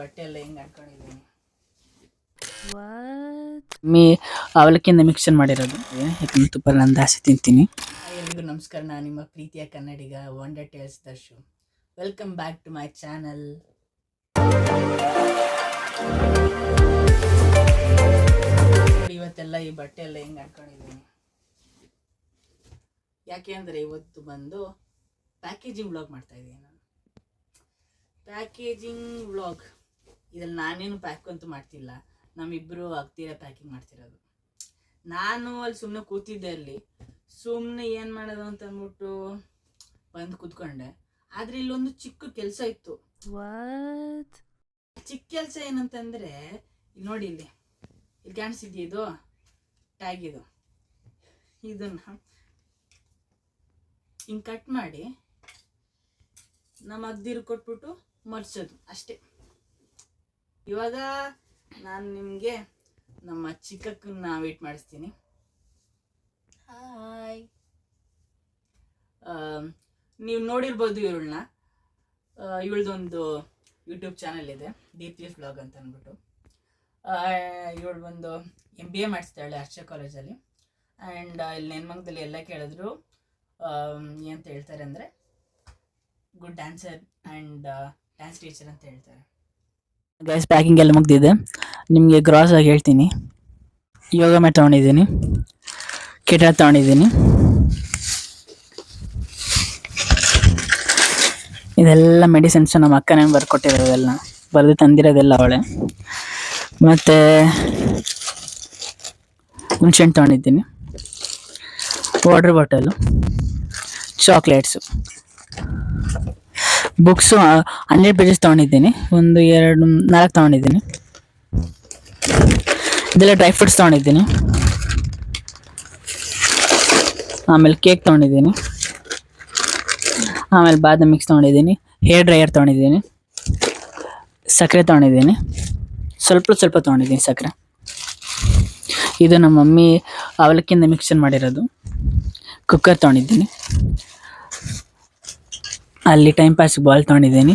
ಬಟ್ಟೆ ಎಲ್ಲ ಹಿಂಗೆ ಹಾಕೊಂಡಿದ್ದೀನಿ. ಅವಲಕ್ಕಿಂದ ಮಿಕ್ಸರ್ ಮಾಡಿರೋದು, ಯಾಕಂದ್ರೆ ತುಪ್ಪ ನಾನು ಜಾಸ್ತಿ ತಿಂತೀನಿ. ಎಲ್ರಿಗೂ ನಮಸ್ಕಾರ, ನಾನು ನಿಮ್ಮ ಪ್ರೀತಿಯ Kannadiga wonder tales Darshu. Welcome back to my channel. ಇವತ್ತೆಲ್ಲ ಈ ಬಟ್ಟೆ ಎಲ್ಲ ಹಿಂಗೆ ಹಾಕೊಂಡಿದ್ದೀನಿ. ಯಾಕೆ ಅಂದರೆ ಇವತ್ತು ಬಂದು ಪ್ಯಾಕೇಜಿಂಗ್ ವ್ಲಾಗ್ ಮಾಡ್ತಾ ಇದ್ದೀನಿ ನಾನು. ಪ್ಯಾಕೇಜಿಂಗ್ ವ್ಲಾಗ್ ಇದ್ರಲ್ಲಿ ನಾನೇನು ಪ್ಯಾಕ್ ಅಂತೂ ಮಾಡ್ತಿಲ್ಲ, ನಮ್ಮಿಬ್ಬರು ಆಗ್ತೀರ ಪ್ಯಾಕಿಂಗ್ ಮಾಡ್ತಿರೋದು. ನಾನು ಅಲ್ಲಿ ಸುಮ್ಮನೆ ಕೂತಿದ್ದೆ, ಅಲ್ಲಿ ಸುಮ್ಮನೆ ಏನು ಮಾಡೋದು ಅಂತ ಅಂದ್ಬಿಟ್ಟು ಬಂದು ಕೂತ್ಕೊಂಡೆ. ಆದರೆ ಇಲ್ಲೊಂದು ಚಿಕ್ಕ ಕೆಲಸ ಇತ್ತು. ಚಿಕ್ಕ ಕೆಲಸ ಏನಂತಂದರೆ, ಇಲ್ಲಿ ನೋಡಿ, ಇಲ್ಲಿ ಕಾಣಿಸಿದ್ಯಾ ಇದು ಟ್ಯಾಗ್, ಇದನ್ನು ಹಿಂಗೆ ಕಟ್ ಮಾಡಿ ನಮ್ಮ ಅಗ್ದಿರು ಕೊಟ್ಬಿಟ್ಟು ಮರ್ಸೋದು ಅಷ್ಟೇ. ಇವಾಗ ನಾನು ನಿಮಗೆ ನಮ್ಮ ಚಿಕ್ಕಕ್ಕನ್ನ ವೇಟ್ ಮಾಡಿಸ್ತೀನಿ. ಹಾಯ್, ನೀವು ನೋಡಿರ್ಬೋದು ಇವಳನ್ನ. ಇವಳದೊಂದು ಯೂಟ್ಯೂಬ್ ಚಾನಲ್ ಇದೆ, ದೀಪ್ತಿ ವ್ಲಾಗ್ ಅಂತ ಅಂದ್ಬಿಟ್ಟು. ಇವಳು ಒಂದು MBA ಮಾಡಿಸ್ತಾಳೆ ಅರ್ಚ ಕಾಲೇಜಲ್ಲಿ. ಆ್ಯಂಡ್ ಇಲ್ಲಿ ನೆನ್ಮಂಗದಲ್ಲಿ ಎಲ್ಲ ಕೇಳಿದ್ರು ಏನಂತ ಹೇಳ್ತಾರೆ ಅಂದರೆ good dancer and dance teacher ಅಂತ ಹೇಳ್ತಾರೆ. ಗೈಸ್, ಪ್ಯಾಕಿಂಗ್ ಎಲ್ಲ ಮುಗ್ದಿದೆ. ನಿಮಗೆ ಗ್ರಾಸ್ ಆಗಿ ಹೇಳ್ತೀನಿ. ಯೋಗ ಮ್ಯಾಟ್ ತೊಗೊಂಡಿದ್ದೀನಿ, ಕಿಟಾರ್ ತೊಗೊಂಡಿದ್ದೀನಿ. ಇದೆಲ್ಲ ಮೆಡಿಸಿನ್ಸು ನಮ್ಮ ಅಕ್ಕನೇ ಬರ್ಕೊಟ್ಟಿರೋದೆಲ್ಲ, ಬರೆದು ತಂದಿರೋದೆಲ್ಲ ಅವಳೆ. ಮತ್ತು ಹುಣ್ಸೆಹಣ್ಣು ತೊಗೊಂಡಿದ್ದೀನಿ, water bottle, chocolates, books 100 pages ತೊಗೊಂಡಿದ್ದೀನಿ. 1, 2, 4 ತೊಗೊಂಡಿದ್ದೀನಿ. ಇದೆಲ್ಲ ಡ್ರೈ ಫ್ರೂಟ್ಸ್ ತೊಗೊಂಡಿದ್ದೀನಿ. ಆಮೇಲೆ ಕೇಕ್ ತೊಗೊಂಡಿದ್ದೀನಿ. ಆಮೇಲೆ ಬಾದಾಮ್ ಮಿಕ್ಸ್ ತೊಗೊಂಡಿದ್ದೀನಿ. ಹೇರ್ ಡ್ರೈಯರ್ ತೊಗೊಂಡಿದ್ದೀನಿ. ಸಕ್ಕರೆ ತೊಗೊಂಡಿದ್ದೀನಿ, ಸ್ವಲ್ಪ ತೊಗೊಂಡಿದ್ದೀನಿ ಸಕ್ಕರೆ. ಇದು ನಮ್ಮ ಮಮ್ಮಿ ಅವಲಕ್ಕಿಂದ ಮಿಕ್ಸರ್ ಮಾಡಿರೋದು. ಕುಕ್ಕರ್ ತೊಗೊಂಡಿದ್ದೀನಿ. ಅಲ್ಲಿ ಟೈಮ್ ಪಾಸ್ ಬಾಲ್ ತೊಗೊಂಡಿದ್ದೀನಿ.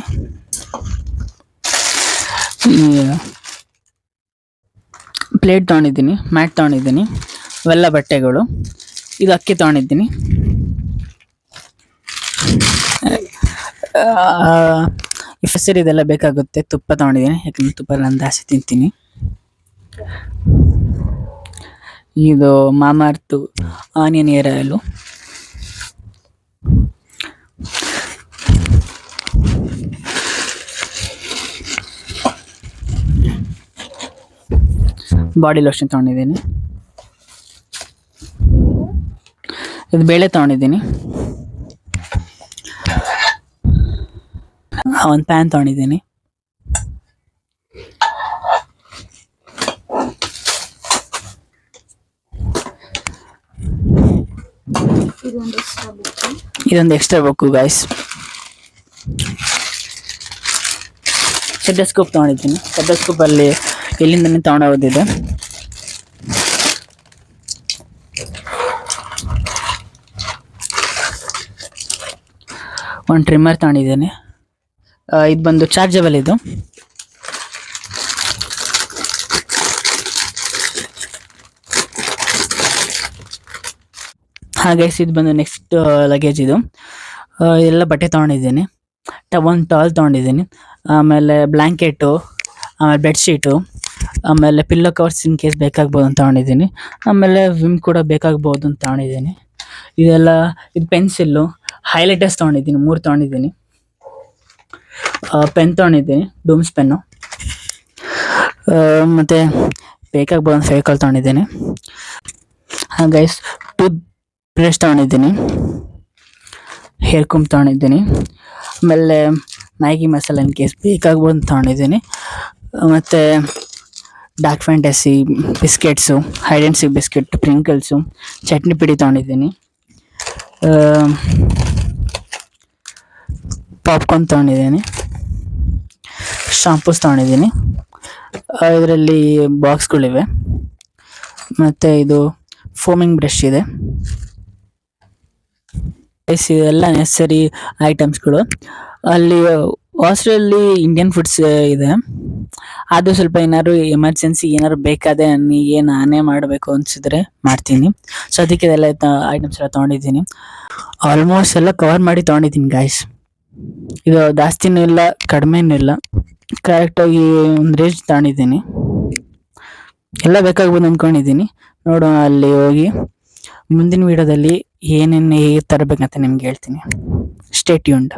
ಪ್ಲೇಟ್ ತೊಗೊಂಡಿದ್ದೀನಿ, ಮ್ಯಾಟ್ ತೊಗೊಂಡಿದ್ದೀನಿ, ಇವೆಲ್ಲ ಬಟ್ಟೆಗಳು. ಇದು ಅಕ್ಕಿ ತೊಗೊಂಡಿದ್ದೀನಿ. ಈ ಫಸರ್ ಇದೆಲ್ಲ ಬೇಕಾಗುತ್ತೆ. ತುಪ್ಪ ತೊಗೊಂಡಿದ್ದೀನಿ, ಯಾಕಂದರೆ ತುಪ್ಪ ನಾನು ಜಾಸ್ತಿ ತಿಂತೀನಿ. ಇದು Mamaearth onion hair oil. Body lotion ತೊಗೊಂಡಿದ್ದೀನಿ. ಇದು ಬೇಳೆ ತೊಗೊಂಡಿದ್ದೀನಿ. ಒಂದು ಪ್ಯಾನ್ ತೊಗೊಂಡಿದ್ದೀನಿ. ಇದೊಂದು ಎಕ್ಸ್ಟ್ರಾ ಬುಕ್ಕು ಗೈಸ್. ಸ್ಟೆಥೋಸ್ಕೋಪ್ ತೊಗೊಂಡಿದ್ದೀನಿ. ಸ್ಟೆಥೋಸ್ಕೋಪಲ್ಲಿ ಎಲ್ಲಿಂದನೇ ತೊಗೊಂಡೋಗೋದಿದೆ. ಒಂದು ಟ್ರಿಮ್ಮರ್ ತೊಗೊಂಡಿದ್ದೀನಿ. ಇದು ಬಂದು ಚಾರ್ಜಬಲ್. ಇದು ಹಾಗೆ ಇದು ಬಂದು ನೆಕ್ಸ್ಟ್ ಲಗೇಜ್. ಇದು ಎಲ್ಲ ಬಟ್ಟೆ ತೊಗೊಂಡಿದ್ದೀನಿ. ಒಂದು ಟಾಲ್ ತೊಗೊಂಡಿದ್ದೀನಿ. ಆಮೇಲೆ ಬ್ಲ್ಯಾಂಕೆಟು, ಆಮೇಲೆ ಬೆಡ್ಶೀಟು, ಆಮೇಲೆ ಪಿಲ್ಲೋ ಕವರ್ಸ್ ಇನ್ ಕೇಸ್ ಬೇಕಾಗ್ಬೋದು ಅಂತ ತೊಗೊಂಡಿದ್ದೀನಿ. ಆಮೇಲೆ ವಿಮ್ ಕೂಡ ಬೇಕಾಗ್ಬೋದು ಅಂತ ತೊಗೊಂಡಿದ್ದೀನಿ. ಇದೆಲ್ಲ ಇದು ಪೆನ್ಸಿಲ್ಲು, ಹೈಲೈಟರ್ಸ್ ತೊಗೊಂಡಿದ್ದೀನಿ, 3 ತೊಗೊಂಡಿದ್ದೀನಿ. ಪೆನ್ ತೊಗೊಂಡಿದ್ದೀನಿ, ಡೂಮ್ಸ್ ಪೆನ್ನು. ಮತ್ತು ಬೇಕಾಗ್ಬೋದು ಅಂತ ಫೇವಿಕಾಲ್ ತೊಗೊಂಡಿದ್ದೀನಿ. ಗೈಸ್, ಟೂತ್ ಬ್ರಷ್ ತೊಗೊಂಡಿದ್ದೀನಿ, ಹೇರ್ ಕುಂಬ್ ತೊಗೊಂಡಿದ್ದೀನಿ. ಆಮೇಲೆ ಮ್ಯಾಗಿ ಮಸಾಲ ಇನ್ ಕೇಸ್ ಬೇಕಾಗ್ಬೋದು ಅಂತ ತೊಗೊಂಡಿದ್ದೀನಿ. ಮತ್ತು dark fantasy biscuits, hide and seek biscuit, Pringles, chutney ಪುಡಿ ತೊಗೊಂಡಿದ್ದೀನಿ. ಪಾಪ್ಕಾರ್ನ್ ತೊಗೊಂಡಿದ್ದೀನಿ. ಶಾಂಪೂಸ್ ತೊಗೊಂಡಿದ್ದೀನಿ. ಇದರಲ್ಲಿ ಬಾಕ್ಸ್ಗಳಿವೆ. ಮತ್ತು ಇದು ಫೋಮಿಂಗ್ ಬ್ರಷ್ ಇದೆ. ಇದೆಲ್ಲ ನೆಸಸರಿ ಐಟಮ್ಸ್ಗಳು. ಅಲ್ಲಿ ಹಾಸ್ಟೆಲಲ್ಲಿ ಇಂಡಿಯನ್ ಫುಡ್ಸ್ ಇದೆ. ಅದು ಸ್ವಲ್ಪ ಏನಾದ್ರು ಎಮರ್ಜೆನ್ಸಿ ಏನಾದ್ರು ಬೇಕಾದ್ರೆ ನನಗೆ ನಾನೇ ಮಾಡಬೇಕು ಅನ್ಸಿದ್ರೆ ಮಾಡ್ತೀನಿ. ಸೊ ಅದಕ್ಕೆ ಇದೆಲ್ಲ ಐಟಮ್ಸ್ ಎಲ್ಲ ತೊಗೊಂಡಿದ್ದೀನಿ. ಆಲ್ಮೋಸ್ಟ್ ಎಲ್ಲ ಕವರ್ ಮಾಡಿ ತೊಗೊಂಡಿದ್ದೀನಿ ಗಾಯ್ಸ್. ಇದು ಜಾಸ್ತಿನೂ ಇಲ್ಲ ಕಡಿಮೆನೂ ಇಲ್ಲ, ಕರೆಕ್ಟಾಗಿ ಒಂದು ರೇಂಜ್ ತಗೊಂಡಿದ್ದೀನಿ. ಎಲ್ಲ ಬೇಕಾಗ್ಬೋದು ಅಂದ್ಕೊಂಡಿದ್ದೀನಿ. ನೋಡೋಣ ಅಲ್ಲಿ ಹೋಗಿ ಮುಂದಿನ ವಿಡಿಯೋದಲ್ಲಿ ಏನೇನು ಹೇಗೆ ತರಬೇಕಂತ ನಿಮ್ಗೆ ಹೇಳ್ತೀನಿ. Stay tuned.